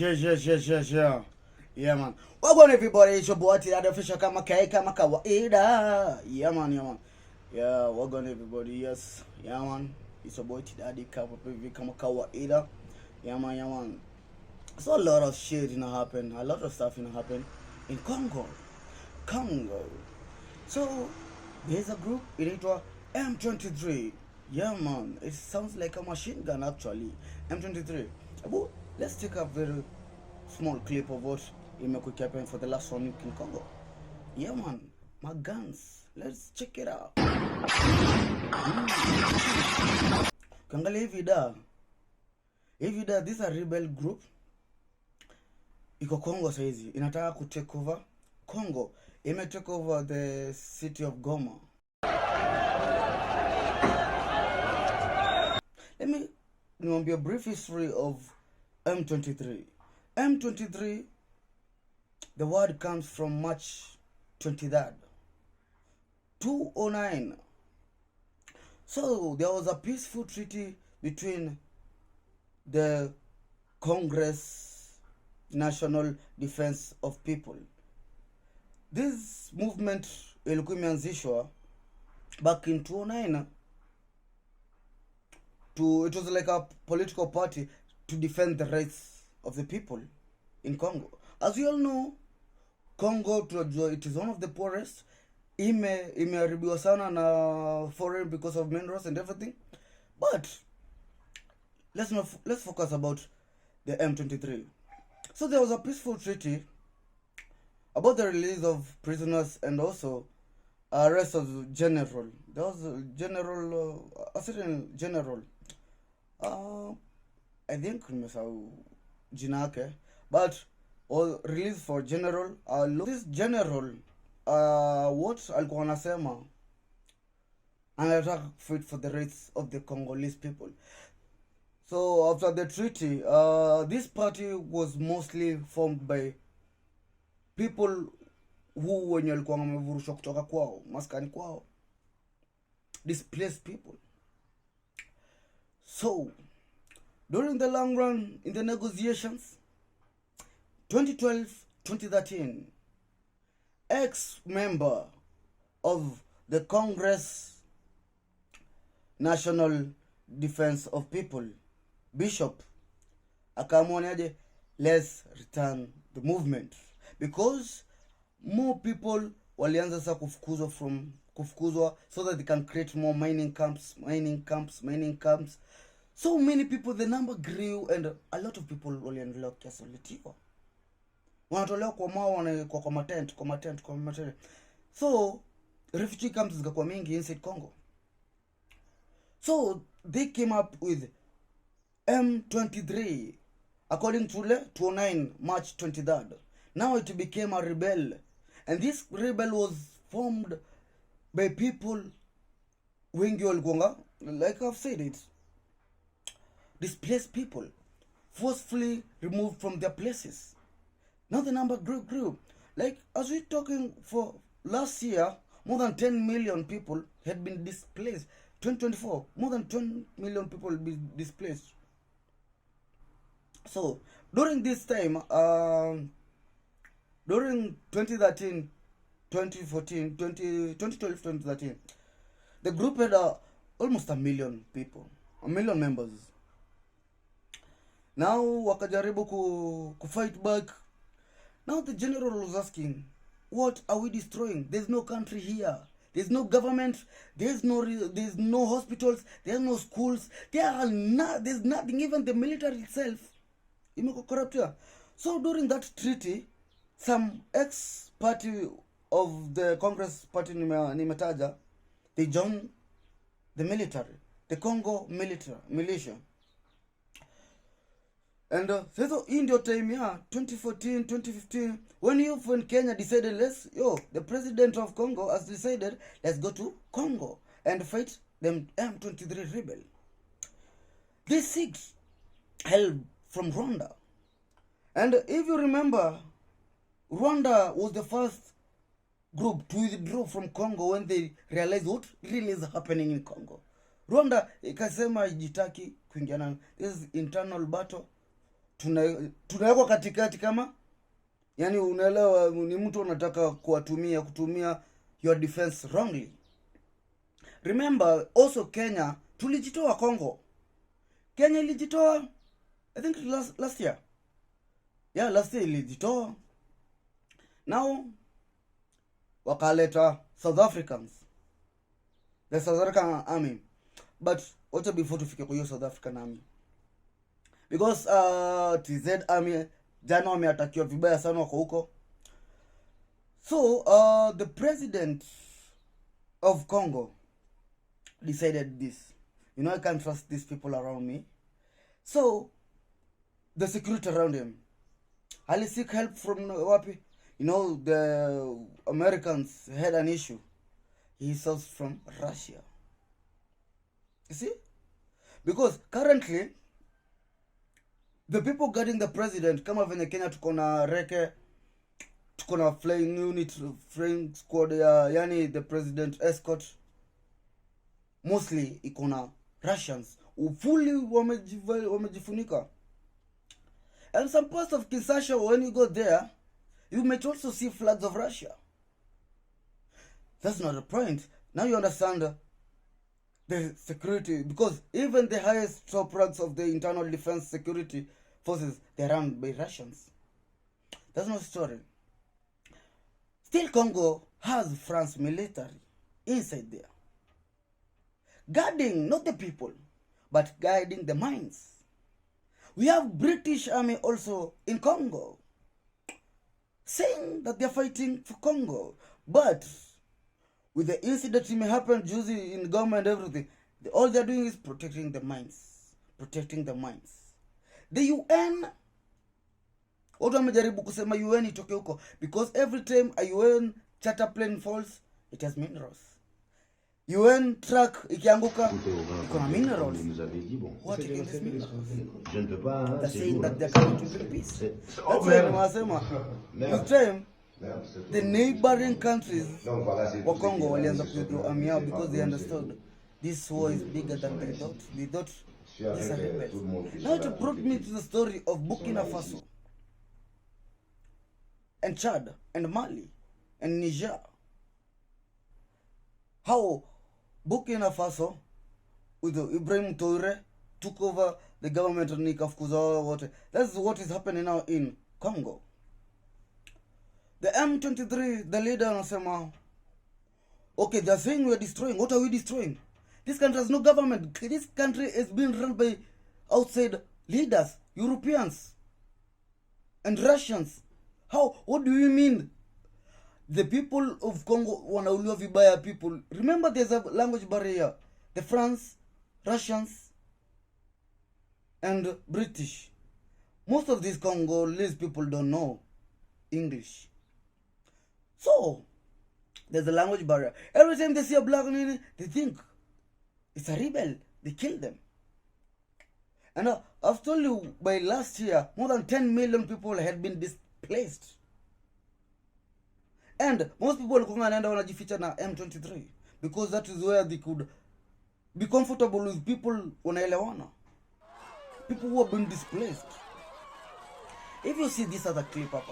Yeah. Yeah, man. Welcome everybody. It's your boy T, the official kama kawaida. Yeah, man. Yeah, welcome everybody. Yes. Yeah, man. It's your boy T, the kama kawaida. Yeah, man. So a lot of shit happen. A lot of stuff happen in Congo. So there's a group inaitwa M23. Yeah, man. It sounds like a machine gun actually. M23. But let's take a very small clip of what imekuwa happening for the last 1 week in Congo. Yeah, man. My guns. Let's check it out. Kangalia hii vida, this is a rebel group. Iko Congo saizi. Inataka ku take over Congo. Ime take over the city of Goma. Let me be a brief history of M23. M23, the word comes from March 23rd, 2009. So there was a peaceful treaty between the Congress National Defense of People. This movement ilikuwa imeanzishwa back in 2009 it was like a political party to defend the rights of the people in Congo. As you all know, Congo, it is one of the poorest. Imeharibiwa sana na foreign because of minerals and everything. But let's focus about the M23. So there was a peaceful treaty about the release of prisoners and also arrest of general. There was a certain general. I think Jinake, but all release for general. This general, what alikuwa anasema, anataka fight for the rights of the Congolese people. So after the treaty, this party was mostly formed by people who wenye walikuwa wamevurushwa kutoka kwao, maskani kwao, displaced people. So during the long run in the negotiations, 2012-2013, ex-member of the Congress National Defense of People, Bishop, akaamua let's return the movement, because more people walianza sasa kufukuzwa so that they can create more mining camps. So many people, the number grew, and a lot of people waliendelea kiasolitiwa. Wanatolewa kwa mao, kwa matent. So refugee camps zikakuwa mingi inside Congo. So they came up with M23 according to 2009 March 23rd. Now it became a rebel, and this rebel was formed by people wengi walikuwa, like I've said it, displaced people, forcefully removed from their places. Now the number grew. Like, as we're talking, for last year, more than 10 million people had been displaced. 2024, more than 10 million people be displaced. So during this time, during 2013, 2014, 2012, 2013, the group had almost 1 million people, 1 million members. Now wakajaribu ku fight back. Now the general was asking, what are we destroying? There's no country here. There's no government. There's no hospitals. There's no schools. There's nothing. Even the military itself imeko corrupt here. So during that treaty, some ex-party of the Congress party nimetaja, they joined the military, the Congo militia. And so in your time, 2014, 2015, when Kenya decided, the president of Congo has decided, let's go to Congo and fight them M23 rebel. These 6 help from Rwanda. And if you remember, Rwanda was the first group to withdraw from Congo when they realized what really is happening in Congo. Rwanda ikasema ijitaki kuingiana. This is internal battle tunawekwa katikati, kama yani unaelewa, ni mtu unataka kutumia your defense wrongly. Remember also Kenya tulijitoa Congo. Kenya ilijitoa I think last year. Yeah, last year ilijitoa. Now wakaleta South Africans, the South African army. But wacha before tufike kwa hiyo South African army, because TZ army jana wameatakiwa vibaya sana, wako huko. So the president of Congo decided this, you know, I can't trust these people around me. So the security around him, ali seek help from wapi? You know, the Americans had an issue. He sourced from Russia. You see? Because currently the people guarding the president, kama venye Kenya tuko na reke, tuko na flying unit, flying squad ya yani the president escort, mostly iko na Russians fully wamejifunika. And some parts of Kinshasa, when you go there, you might also see flags of Russia. That's not the point. Now you understand the security, because even the highest top ranks of the internal defense security forces, they're run by Russians. That's not the story. Still, Congo has France military inside there, guarding not the people, but guiding the mines. We have British army also in Congo, saying that they're fighting for Congo. But with the incident that may happen juicy in government and everything, all they're doing is protecting the mines. Protecting the mines. The UN, watu wamejaribu kusema UN itoke huko, because every time a UN charter plane falls, it has minerals. UN truck ikianguka, iko na minerals. What are these minerals? They're saying that they're coming to bring peace. That's why wanasema this time the neighboring countries wa Congo walianza kuwithdraw army yao, because they understood this war is bigger than they thought. They thought these are rebels. Now it brought me to the story of Burkina Faso and Chad and Mali and Niger. How Burkina Faso with Ibrahim Toure took over the government and ikafukuza wote. That's what is happening now in Congo. The M23, the leader anasema, okay, they're saying we're destroying. What are we destroying? This country has no government. This country is being run by outside leaders, Europeans and Russians. How? What do you mean? The people of Congo wanauliwa vibaya people. Remember, there's a language barrier. The France, Russians, and British. Most of these Congolese people don't know English. So, there's a language barrier. Every time they see a black lady, they think it's a rebel. They kill them. And I've told you, by last year, more than 10 million people had been displaced. And most people wanaenda wanajificha na M23, because that is where they could be comfortable with people wanaelewana. People who have been displaced. If you see this other clip up,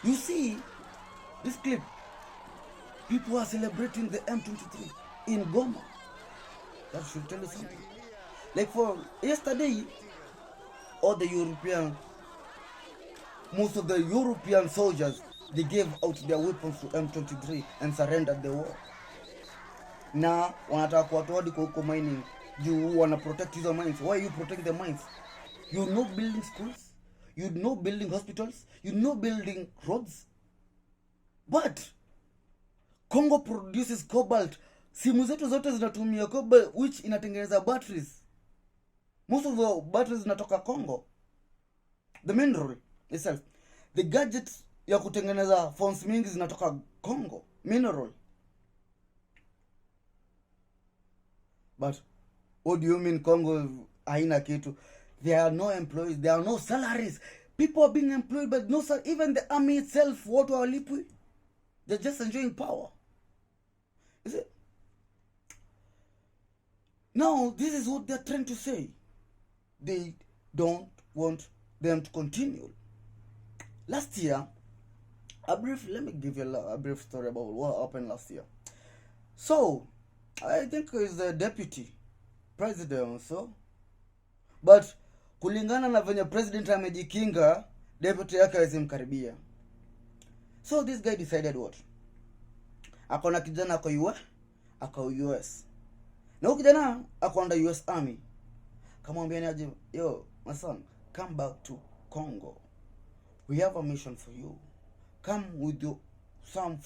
you see this clip. People are celebrating the M23 in Goma. That should tell you something. Like for yesterday, all the most of the European soldiers, they gave out their weapons to M23 and surrendered the war. Na wanataka kuwatoa hadi kwa huko mining. You wanna protect these mines. Why you protect the mines? You know building schools, you know building hospitals, you know building roads. But Congo produces cobalt. Simu zetu zote zinatumia cobalt, which inatengeneza batteries. Most of the batteries zinatoka Congo. The mineral itself. The gadgets ya kutengeneza phones mingi zinatoka Congo. Mineral. But what do you mean Congo haina kitu? There are no employees. There are no salaries. People are being employed, but no salary. Even the army itself, what are lipwi? They're just enjoying power. Is it? Now, this is what they're trying to say. they don't want them to continue. Last year, let me give you a brief story about what happened last year. So, I think he's the deputy president so, but kulingana na venye president amejikinga, deputy yake hawezi. So this guy decided what? Akona kijana ako US. Na huyu kijana ako under US Army. Kamwambia ni aje, yo, my son, come back to Congo. We have a mission for you. Come with some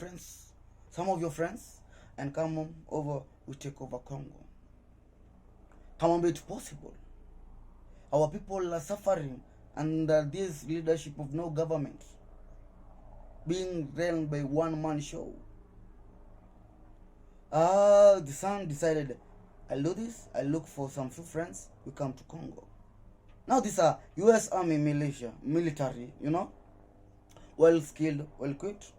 of your friends, and come over, we take over Congo. Kamwambia it's possible. Our people are suffering under this leadership of no government, being run by one-man show. The son decided, I'll do this. I'll look for some few friends. We come to Congo. Now these are US Army military, well skilled, well equipped.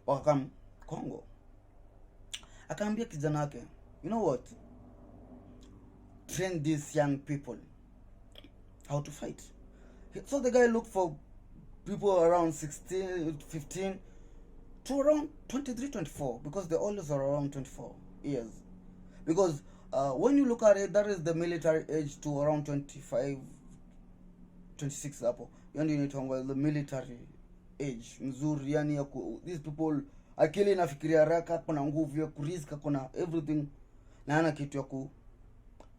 Wakam Congo. Akaambia kijana yake, you know what? Train these young people how to fight. So the guy looked for people around 16, 15 to around 23, 24, because the oldest are around 24 years. Because when you look at it, that is the military age to around 25, 26 hapo. Yani inaitwa the military age. Mzuri, yani these people akili inafikiria haraka, kuna nguvu ya kurisk, kuna everything, na hana kitu ya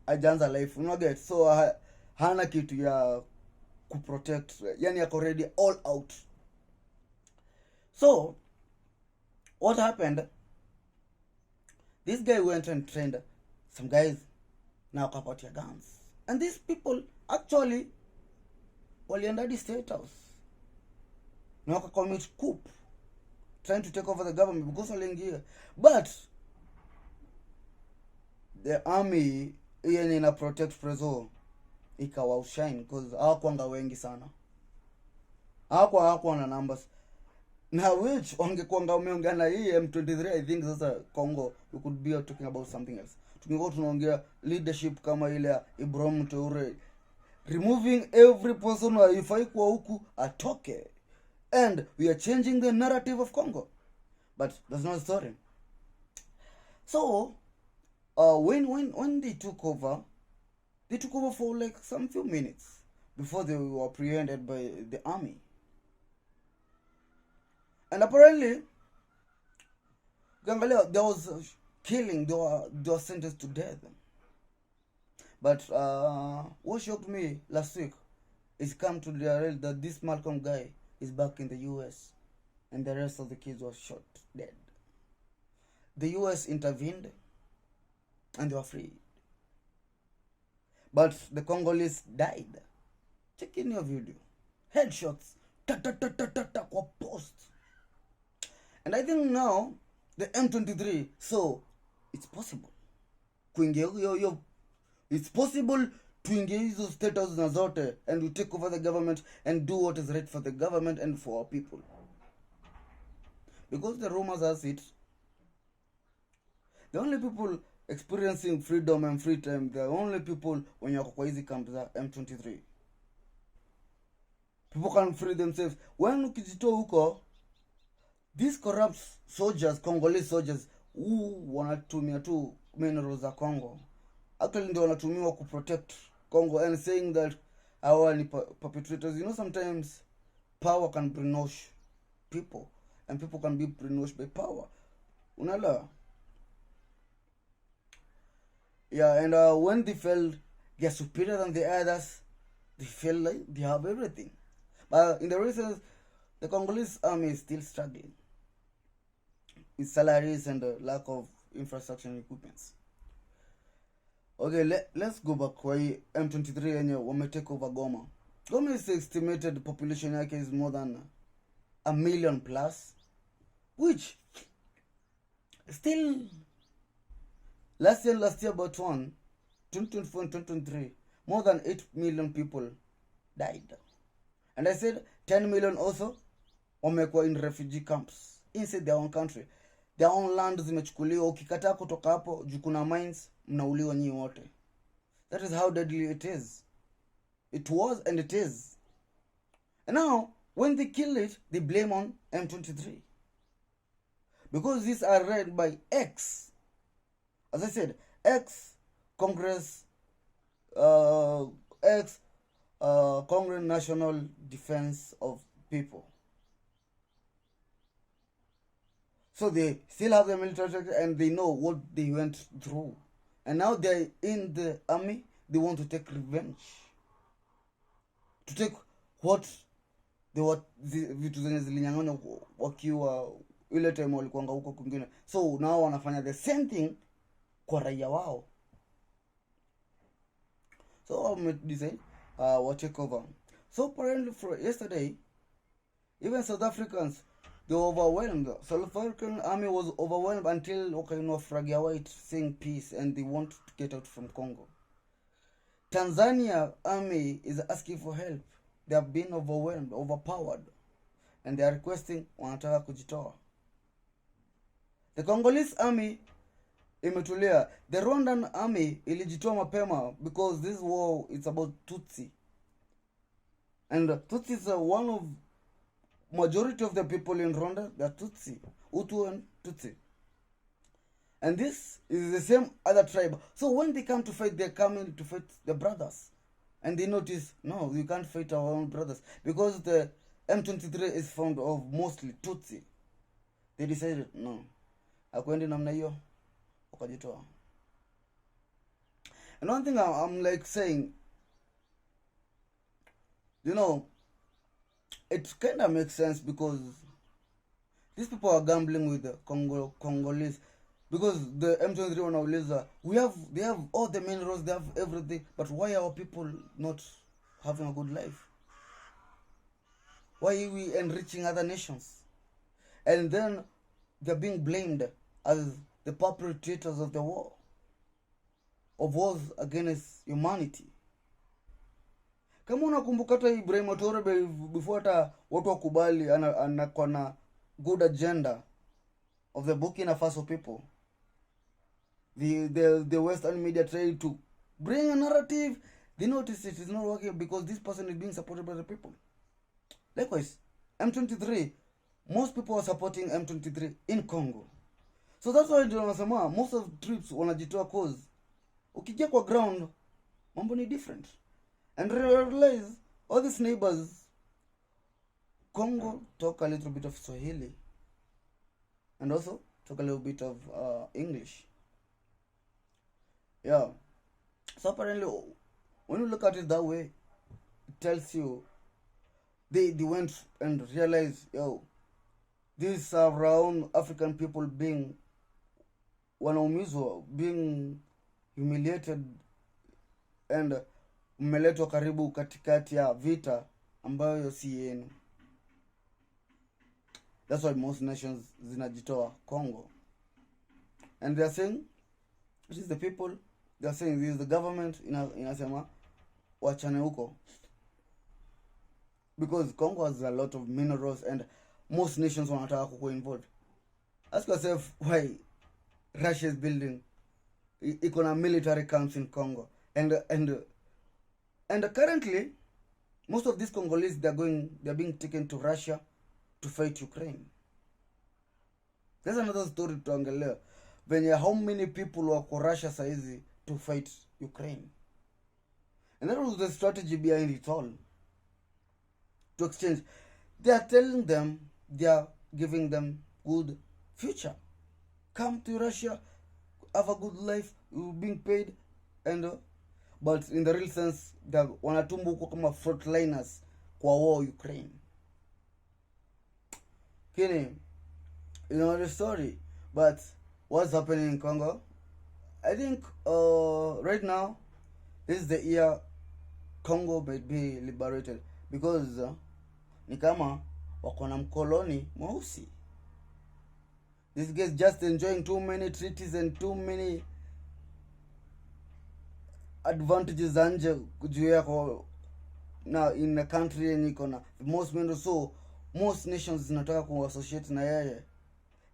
ajanza life, get. So hana kitu ya kuprotect, yani yako ready all out. So what happened? This guy went and trained some guys, now wakapatia guns, and these people actually walienda the state house na wakacommit coup, trying to take over the government because waliingia. But the army yenye ina protect preso ikawa shine, because hawakuanga wengi sana, hawakuwa na numbers, na which wangekuanga umeongea na hii M23. I think sasa Congo we could be talking about something else. Tungekuwa tunaongea leadership kama ile ya Ibrahim Traore, removing every person who ifai kwa huku atoke, and we are changing the narrative of Congo. But that's not the story. So when they took over for like some few minutes before they were apprehended by the army. And apparently, there was killing, they were sentenced to death. But what shocked me last week is come to realize that this Malcolm guy is back in the US, and the rest of the kids were shot dead. The US intervened and they were freed. But the Congolese died. Check in your video. Headshots. Kwa post. And I think now the M23, so it's possible. It's possible to engage those status na zote, and we take over the government and do what is right for the government and for our people. Because the rumors has it, the only people experiencing freedom and free time, the only people when you're kwa hizi camps are M23. People can free themselves. When ukijitoa huko, these corrupt soldiers, Congolese soldiers, who wanatumia tu minerals za Congo, actually ndio wanatumiwa ku protect Congo, and saying that our perpetrators. Sometimes power can brainwash people, and people can be brainwashed by power. Unala. Yeah, and when they felt they're superior than the others, they feel like they have everything. But in the recent, the Congolese army is still struggling with salaries and lack of infrastructure and equipments. Okay, let's go back. Why M23 yenye wametake over Goma. Goma is estimated population yake is more than 1 million plus, which still last year about 2024 and 2023, more than 8 million people died. And I said 10 million also wamekuwa in refugee camps inside their own country. Their own land zimechukuliwa, ukikataa kutoka hapo juu kuna mines, mnauliwa nyinyi wote. That is how deadly it is. It was and it is. And now, when they kill it, they blame on M23. Because these are read by X. As I said, X Congress, X Congress National Defense of People. So they still have the military and they know what they went through. And now they're in the army, they want to take revenge. To take what vitu zenye zilinyang'anywa wakiwa ile time walikuanga huko kwingine. So now wanafanya the same thing kwa raia wao. So design what take over. So apparently for yesterday, even South Africans, they were overwhelmed. South African army was overwhelmed until Fragia White saying peace and they want to get out from Congo. Tanzania army is asking for help. They have been overwhelmed, overpowered, and they are requesting wanataka kujitoa. The Congolese army imetulia. The Rwandan army ilijitoa mapema because this war is about Tutsi. And Tutsi is one of majority of the people in Rwanda, they are Tutsi, Hutu and Tutsi. And this is the same other tribe. So when they come to fight, they're coming to fight the brothers. And they notice, no, we can't fight our own brothers. Because the M23 is found of mostly Tutsi. They decided, no, akuendi namna hiyo, wakajitoa. And one thing I'm like saying, you know, it kind of makes sense because these people are gambling with the Congolese. Because the M23 wanauliza, they have all the minerals, they have everything, but why are our people not having a good life? Why are we enriching other nations? And then they're being blamed as the perpetrators of the war, of wars against humanity. Kama unakumbuka hata Ibrahim Traore before hata watu wakubali anakuwa na good agenda of the Burkina Faso people. The Western media tried to bring a narrative. They notice it is not working because this person is being supported by the people. Likewise, M23, most people are supporting M23 in Congo. So that's why wanasema most of the troops wanajitoa cause ukija kwa ground mambo ni different. And realize all these neighbors, Congo talk a little bit of Swahili and also talk a little bit of English. Yeah. So apparently, when you look at it that way, it tells you they went and realized, these are around African people being wanaumizwa, being humiliated, and mmeletwa karibu katikati ya vita ambayo si yenu. That's why most nations zinajitoa Congo. And they are saying, this is the people, they are saying this is the government inasema wachane huko. Because Congo has a lot of minerals and most nations wanataka kuko involved. Ask yourself why Russia is building military camps in Congo. And currently, most of these Congolese, they're being taken to Russia to fight Ukraine. There's another story to angalia. How many people wako Russia saizi to fight Ukraine. And that was the strategy behind it all. To exchange. They are telling them, they are giving them good future. Come to Russia, have a good life, you're being paid, and but in the real sense, they wanatumbu huko kama frontliners kwa war Ukraine. Kini, you know the story. But what's happening in Congo? I think right now, this is the year Congo might be liberated. Because ni kama wako na mkoloni mweusi. This guy is just enjoying too many treaties and too many advantages anje juu yako na in a country yenye iko na most minerals. So most nations zinataka ku-associate na yeye.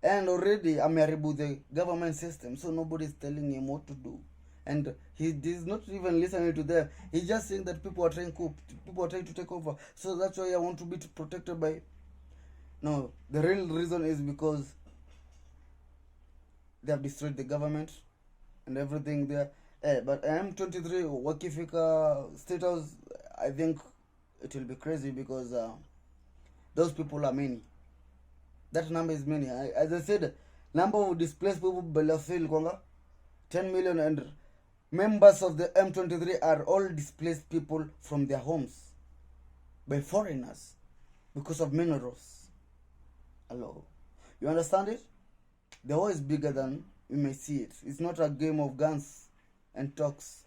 And already ameharibu the government system, so nobody is telling him what to do. and he is not even listening to them. He's just saying that people are trying to take over. So that's why I want to be protected by. No, the real reason is because they have destroyed the government and everything there. But M23 wakifika State House, I think it will be crazy because those people are many. That number is many. As I said, number of displaced people Belafil Konga 10 million, and members of the M23 are all displaced people from their homes by foreigners because of minerals. Hello. You understand it? The war is bigger than we may see it. It's not a game of guns and talks.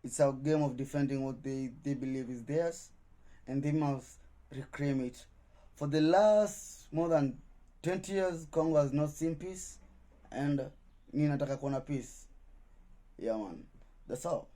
It's a game of defending what they believe is theirs, and they must reclaim it. For the last more than 20 years, Congo has not seen peace, and ninataka kuona peace. Yeah, man. That's all.